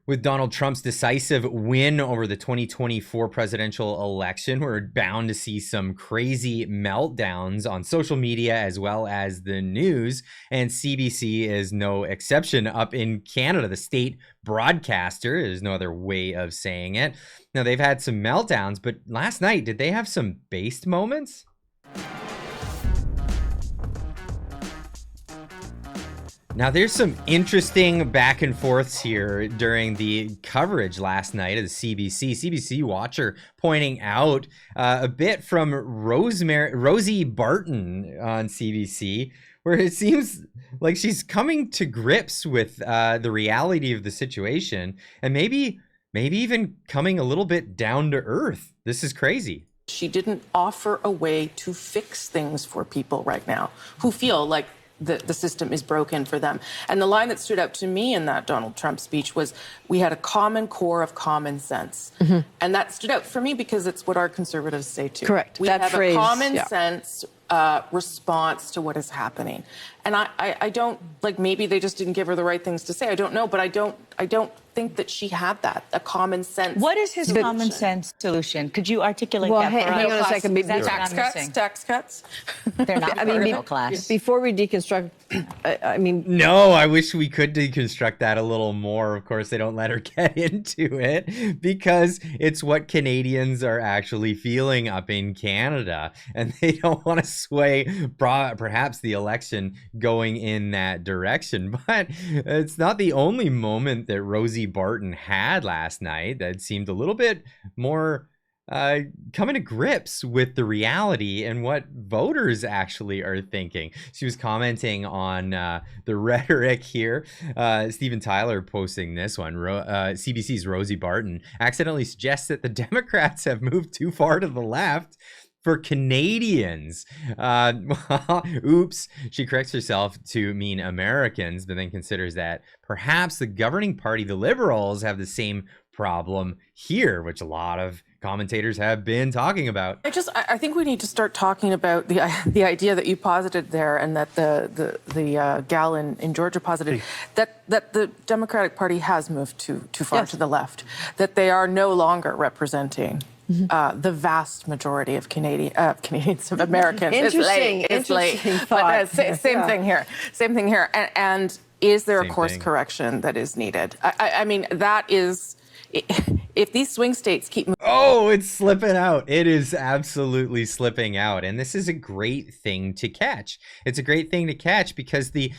With Donald Trump's decisive win over the 2024 presidential election, we're bound to see some crazy meltdowns on social media as well as the news. And CBC is no exception up in Canada. The state broadcaster, there's no other way of saying it. Now, they've had some meltdowns, but last night, did they have some based moments? Now, there's some interesting back and forths here during the coverage last night of the CBC. CBC Watcher pointing out a bit from Rosie Barton on CBC, where it seems like she's coming to grips with the reality of the situation and maybe even coming a little bit down to earth. This is crazy. She didn't offer a way to fix things for people right now who feel like the system is broken for them. And the line that stood out to me in that Donald Trump speech was, we had a common core of common sense. Mm-hmm. And that stood out for me because it's what our conservatives say too. Correct. We have a common sense response to what is happening. And I don't, like, maybe they just didn't give her the right things to say. I don't know, but I don't think that she had that, a common sense. What is his common sense solution? Could you articulate that for us? Hang on a second. Tax cuts. They're not middle class. Before we deconstruct, No, I wish we could deconstruct that a little more. Of course, they don't let her get into it because it's what Canadians are actually feeling up in Canada. And they don't want to sway perhaps the election going in that direction. But it's not the only moment that Rosie Barton had last night that seemed a little bit more coming to grips with the reality and what voters actually are thinking. She was commenting on the rhetoric here. Steven Tyler posting this one. CBC's Rosie Barton accidentally suggests that the Democrats have moved too far to the left for Canadians. Oops, she corrects herself to mean Americans, but then considers that perhaps the governing party, the Liberals, have the same problem here, which a lot of commentators have been talking about. I think we need to start talking about the idea that you posited there, and that the gal in Georgia posited, that the Democratic Party has moved too far to the left, that they are no longer representing the vast majority of Canadians, of Americans. Interesting thought. Same thing here. Same thing here. And is there a course correction that is needed? I mean, that is... If these swing states keep moving... Oh, it's slipping out. It is absolutely slipping out. And this is a great thing to catch. It's a great thing to catch because the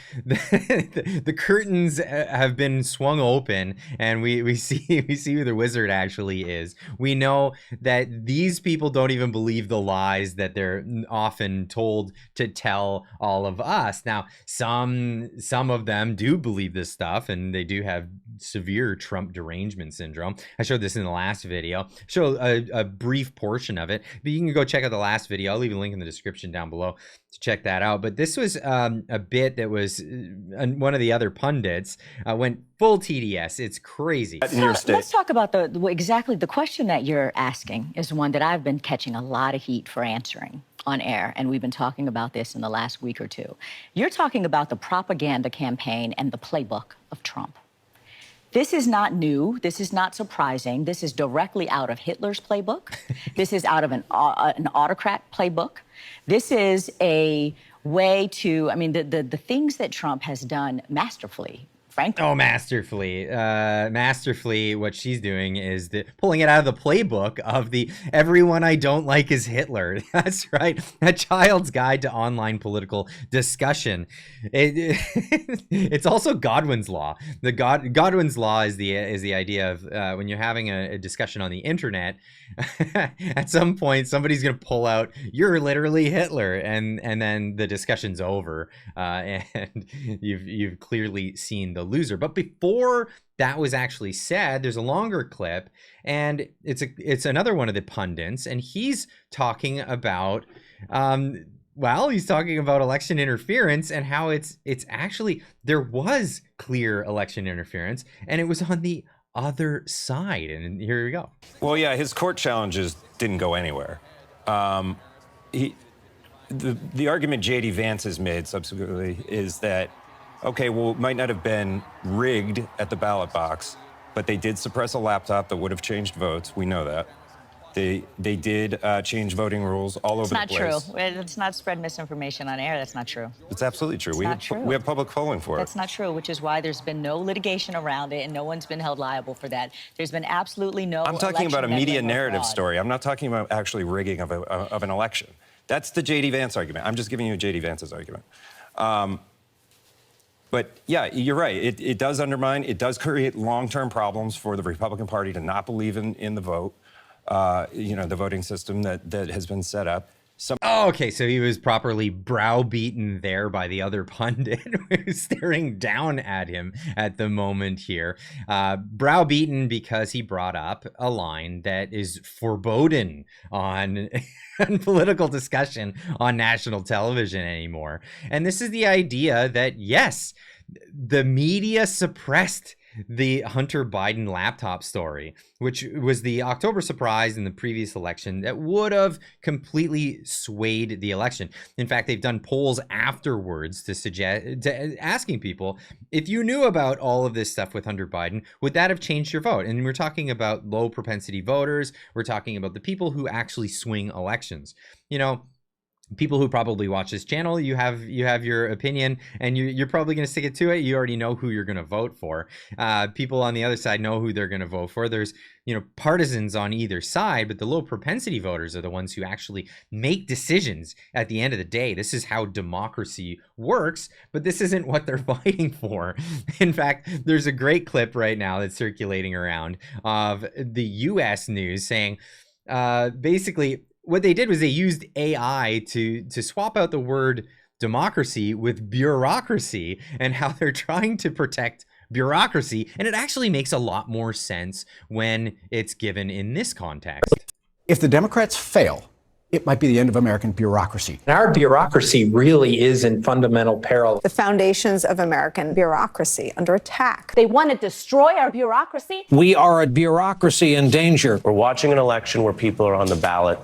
curtains have been swung open, and we see who the wizard actually is. We know that these people don't even believe the lies that they're often told to tell all of us. Now, some of them do believe this stuff, and they do have severe Trump derangement syndrome. I showed this in the last video. Show a brief portion of it, but you can go check out the last video. I'll leave a link in the description down below to check that out. But this was a bit that was one of the other pundits went full TDS. It's crazy. Let's talk about exactly the question that you're asking is one that I've been catching a lot of heat for answering on air, and we've been talking about this in the last week or two. You're talking about the propaganda campaign and the playbook of Trump. This is not new. This is not surprising. This is directly out of Hitler's playbook. This is out of an autocrat playbook. This is a way to, I mean, the things that Trump has done masterfully, frankly. Oh, masterfully. Masterfully, what she's doing is pulling it out of the playbook of the everyone I don't like is Hitler. That's right. A Child's Guide to Online Political Discussion. It's also Godwin's Law. Godwin's Law is the idea of when you're having a discussion on the internet, at some point somebody's going to pull out, "You're literally Hitler," and then the discussion's over, and you've clearly seen the loser. But before that was actually said, there's a longer clip, and it's another one of the pundits, and he's talking about he's talking about election interference and how it's actually, there was clear election interference, and it was on the other side. And here we go. Well, yeah, his court challenges didn't go anywhere. The argument J.D. Vance has made subsequently is that, okay, well, it might not have been rigged at the ballot box, but they did suppress a laptop that would have changed votes. We know that. They did change voting rules all over the place. It's not true. Let's not spread misinformation on air. That's not true. It's absolutely true. It's not true. We have public polling for it. That's not true, which is why there's been no litigation around it and no one's been held liable for that. There's been absolutely no I'm talking about a media narrative fraud. story. I'm not talking about actually rigging of an election. That's the J.D. Vance argument. I'm just giving you J.D. Vance's argument. But yeah, you're right. It does undermine, it does create long-term problems for the Republican Party to not believe in the vote. The voting system that has been set up. Okay, so he was properly browbeaten there by the other pundit who's staring down at him at the moment here. Browbeaten because he brought up a line that is forbidden on political discussion on national television anymore. And this is the idea that, yes, the media suppressed the Hunter Biden laptop story, which was the October surprise in the previous election that would have completely swayed the election. In fact, they've done polls afterwards asking people, if you knew about all of this stuff with Hunter Biden, would that have changed your vote? And we're talking about low propensity voters. We're talking about the people who actually swing elections. People who probably watch this channel, you have your opinion, and you're probably going to stick it to it. You already know who you're going to vote for. People on the other side know who they're going to vote for. There's partisans on either side, but the low propensity voters are the ones who actually make decisions at the end of the day. This is how democracy works, but this isn't what they're fighting for. In fact, there's a great clip right now that's circulating around of the U.S. news saying, basically, what they did was they used AI to swap out the word democracy with bureaucracy, and how they're trying to protect bureaucracy. And it actually makes a lot more sense when it's given in this context. If the Democrats fail, it might be the end of American bureaucracy. Our bureaucracy really is in fundamental peril. The foundations of American bureaucracy under attack. They want to destroy our bureaucracy. We are a bureaucracy in danger. We're watching an election where people are on the ballot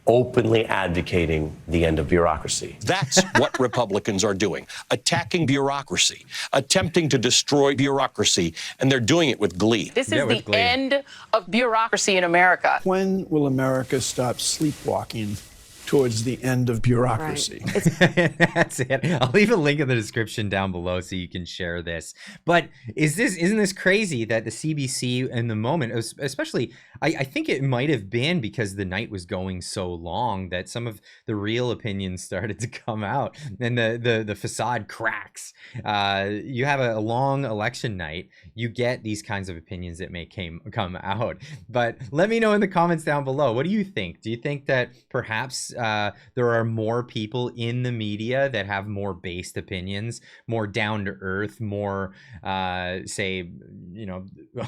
openly advocating the end of bureaucracy. That's what Republicans are doing, attacking bureaucracy, attempting to destroy bureaucracy, and they're doing it with glee. This is the end of bureaucracy in America. When will America stop sleepwalking towards the end of bureaucracy? Right. That's it. I'll leave a link in the description down below so you can share this. But isn't this crazy that the CBC in the moment, especially, I think it might have been because the night was going so long that some of the real opinions started to come out, and the facade cracks. You have a long election night, you get these kinds of opinions that may come out. But let me know in the comments down below. What do you think? Do you think that perhaps there are more people in the media that have more based opinions, more down to earth, more say,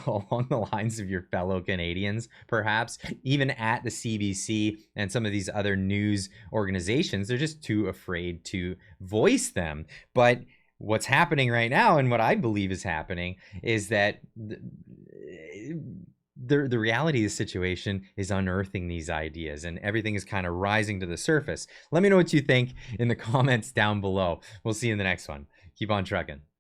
along the lines of your fellow Canadians, perhaps even at the CBC and some of these other news organizations? They're just too afraid to voice them. But what's happening right now, and what I believe is happening, is that the reality of the situation is unearthing these ideas, and everything is kind of rising to the surface. Let me know what you think in the comments down below. We'll see you in the next one. Keep on trucking.